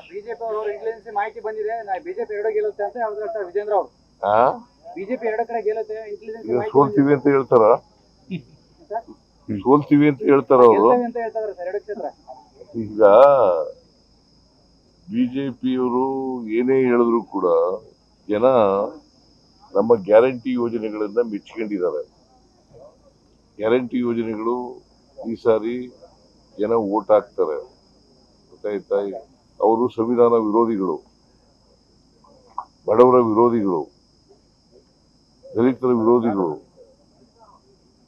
BJP ಅವರು intelligence ಮಾಹಿತಿ ಬಂದಿದೆ, ಬಿಜೆಪಿ 2 ಗೆಲ್ಲುತ್ತೆ ಅಂತ ಹೇಳಿದ್ರು ವಿಜೇಂದ್ರ ಅವರು. ಬಿಜೆಪಿ 2 ಕಡೆ ಗೆಲ್ಲುತ್ತೆ, ಇಂಟೆಲಿಜೆನ್ಸ್ ಸೋಲ್ತೀವಿ ಅಂತ ಹೇಳ್ತಾರ, ಸೋಲ್ತೀವಿ ಅಂತ ಹೇಳ್ತಾರ ಅವರು. ಅಂತ ಹೇಳ್ತಾರೆ ಸರ್ 2 ಕ್ಷೇತ್ರ. ಈಗ ಬಿಜೆಪಿಯವರು ಏನೇ ಹೇಳಿದ್ರು ಕೂಡ ಜನ ನಮ್ಮ ಗ್ಯಾರಂಟಿ ಯೋಜನೆಗಳನ್ನ ಮೆಚ್ಕೊಂಡಿದ್ದಾರೆ. ಗ್ಯಾರಂಟಿ ಯೋಜನೆಗಳು ಈ ಸಾರಿ ಜನ ಓಟ್ ಹಾಕ್ತಾರೆ, ಗೊತ್ತಾಯ್ತಾ? ಅವರು ಸಂವಿಧಾನ ವಿರೋಧಿಗಳು, ಬಡವರ ವಿರೋಧಿಗಳು, ದಲಿತರ ವಿರೋಧಿಗಳು.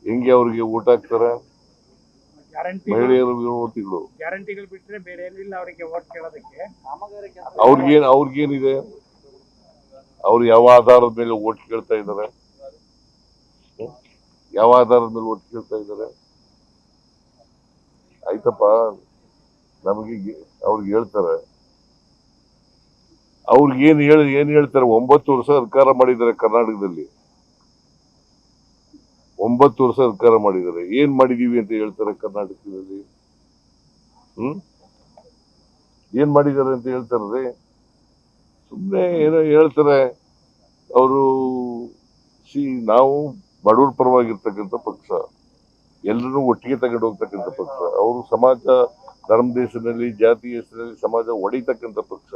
ಹೆಂಗೆ ಅವ್ರಿಗೆ ಓಟ್ ಹಾಕ್ತಾರೆ? ಮಹಿಳೆಯರ ವಿರೋಧಿಗಳು. ಗ್ಯಾರಂಟಿಗಳು ಬಿಟ್ಟರೆ ಬೇರೆ ಏನಿಲ್ಲ ಅವರಿಗೆ ಓಟ್ ಕೇಳೋದಕ್ಕೆ. ಅವ್ರಿಗೇನಿದೆ? ಅವ್ರು ಯಾವ ಆಧಾರದ ಮೇಲೆ ಓಟ್ ಕೇಳ್ತಾ ಇದ್ದಾರೆ? ಯಾವ ಆಧಾರದ ಮೇಲೆ ಓಟ್ ಕೇಳ್ತಾ ಇದ್ದಾರೆ? ಆಯ್ತಪ್ಪ, ನಮಗೆ ಅವ್ರಿಗೆ ಹೇಳ್ತಾರೆ, ಅವ್ರಿಗೆ ಏನ್ ಹೇಳ್ತಾರೆ? 9 ವರ್ಷ ಸರ್ಕಾರ ಮಾಡಿದ್ದಾರೆ ಕರ್ನಾಟಕದಲ್ಲಿ, 9 ವರ್ಷ ಸರ್ಕಾರ ಮಾಡಿದ್ದಾರೆ. ಏನ್ ಮಾಡಿದೀವಿ ಅಂತ ಹೇಳ್ತಾರೆ ಕರ್ನಾಟಕದಲ್ಲಿ? ಏನ್ ಮಾಡಿದ್ದಾರೆ ಅಂತ ಹೇಳ್ತಾರೆ? ಸುಮ್ಮನೆ ಏನೋ ಹೇಳ್ತಾರೆ ಅವರು. ನಾವು ಬಡವರ ಪರವಾಗಿರ್ತಕ್ಕಂಥ ಪಕ್ಷ, ಎಲ್ಲರೂ ಒಟ್ಟಿಗೆ ತಗೊಂಡು ಹೋಗ್ತಕ್ಕಂಥ ಪಕ್ಷ. ಅವರು ಸಮಾಜ, ಧರ್ಮ ದೇಶದಲ್ಲಿ, ಜಾತಿ ಹೆಸರಲ್ಲಿ ಸಮಾಜ ಒಡಿತಕ್ಕಂಥ ಪಕ್ಷ.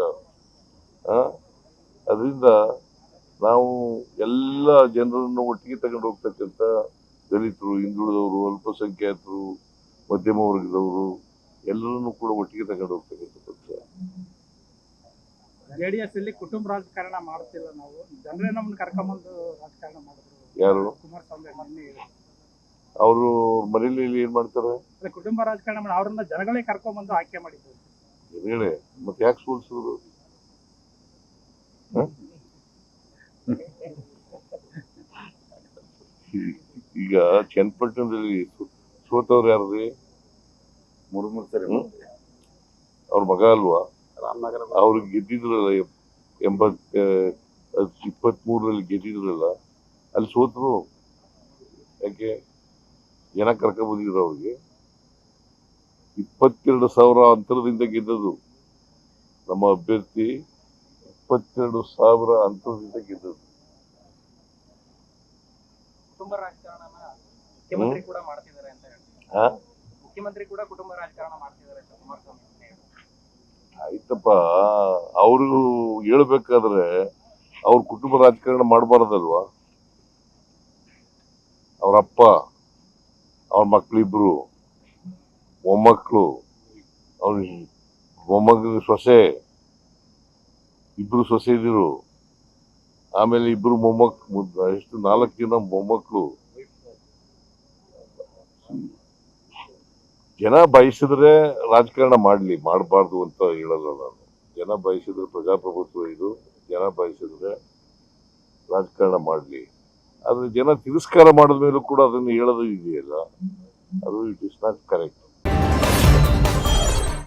ಅದರಿಂದ ನಾವು ಎಲ್ಲ ಜನರನ್ನು ಒಟ್ಟಿಗೆ ತಗೊಂಡು ಹೋಗ್ತಕ್ಕಂಥ ದಲಿತರು, ಹಿಂದುಳಿದವರು, ಅಲ್ಪಸಂಖ್ಯಾತರು, ಮಧ್ಯಮ ವರ್ಗದವರು ಎಲ್ಲರನ್ನೂ ಕೂಡ ಒಟ್ಟಿಗೆ ತಗೊಂಡು ಹೋಗ್ತಕ್ಕಂಥ ಪಕ್ಷ. ಜೆಡಿಎಸ್ ಅಲ್ಲಿ ಕುಟುಂಬ ರಾಜಕಾರಣ ಮಾಡ್ತಿಲ್ಲ, ನಾವು ಜನರೇ ನಮ್ಮನ್ನ ಕರ್ಕೊಂಬಂದು ರಾಜಕಾರಣ ಮಾಡಿದ್ರು. ಯಾರು? ಕುಮಾರಸ್ವಾಮಿ. ಅವರು ಮನೇಲಿ ಏನ್ ಮಾಡ್ತಾರೆ? ಕುಟುಂಬ ರಾಜಕಾರಣ ಮಾಡಿ ಅವ್ರನ್ನ ಜನಗಳೇ ಕರ್ಕೊಂಡ್ಬಂದು ಆಯ್ಕೆ ಮಾಡಿದ್ರು. ಜನಗಳೇ ಮತ್ತೆ ಯಾಕೆ ಸೋಲ್ಸಿದ್ರು? ಈಗ ಚನ್ನಪಟ್ಟಣದಲ್ಲಿ ಸೋತವ್ರು ಯಾರ್ರಿ? ಮೂರು ಸರಿ ಅವ್ರ ಮಗ ಅಲ್ವಾ? ಅವ್ರಿಗೆ ಗೆದ್ದಿದ್ರಲ್ಲ 23ರಲ್ಲಿ ಗೆದ್ದಿದ್ರಲ್ಲ, ಅಲ್ಲಿ ಸೋತರು. ಯಾಕೆ? ಜನ ಕರ್ಕೊಂಡ್ ಬಂದಿದ್ರು ಅವ್ರಿಗೆ. 22,000 ಅಂತರದಿಂದ ಗೆದ್ದದು ನಮ್ಮ ಅಭ್ಯರ್ಥಿ. 22,000 ಅಂತರದಿಂದ ಗೆದ್ದದು. ಕುಟುಂಬ ರಾಜಕಾರಣನ ಮುಖ್ಯಮಂತ್ರಿ ಕೂಡ ಮಾಡ್ತಿದ್ದಾರೆ ಅಂತ ಹೇಳ್ತಾರೆ. ಮುಖ್ಯಮಂತ್ರಿ ಕೂಡ ಕುಟುಂಬ ರಾಜಕಾರಣ ಮಾಡ್ತಿದ್ದಾರೆ ಅಂತ ಕುಮಾರಸ್ವಾಮಿ. ಆಯ್ತಪ್ಪ, ಅವರು ಹೇಳ್ಬೇಕಾದ್ರೆ ಅವ್ರ ಕುಟುಂಬ ರಾಜಕಾರಣ ಮಾಡಬಾರ್ದಲ್ವಾ? ಅವ್ರಪ್ಪ, ಅವ್ರ ಮಕ್ಳಿಬ್ರು, ಮೊಮ್ಮಕ್ಕಳು, ಅವ್ರ ಮೊಮ್ಮಗ ಸೊಸೆ, ಇಬ್ರು ಸೊಸೆದಿರು, ಆಮೇಲೆ ಇಬ್ರು ಮೊಮ್ಮಕ್ಕಳು, ಎಷ್ಟು 4 ಜನ ಮೊಮ್ಮಕ್ಕಳು. ಜನ ಬಯಸಿದ್ರೆ ರಾಜಕಾರಣ ಮಾಡ್ಲಿ, ಮಾಡಬಾರ್ದು ಅಂತ ಹೇಳಲ್ಲ ನಾನು. ಜನ ಬಯಸಿದ್ರೆ ಪ್ರಜಾಪ್ರಭುತ್ವ ಇದು, ಜನ ಬಯಸಿದ್ರೆ ರಾಜಕಾರಣ ಮಾಡ್ಲಿ. ಆದ್ರೆ ಜನ ತಿರಸ್ಕಾರ ಮಾಡಿದ ಮೇಲೂ ಕೂಡ ಅದನ್ನು ಹೇಳೋದು ಇದೆಯಲ್ಲ, ಅದು ಇಟ್ ಇಸ್ ನಾಟ್ ಕರೆಕ್ಟ್.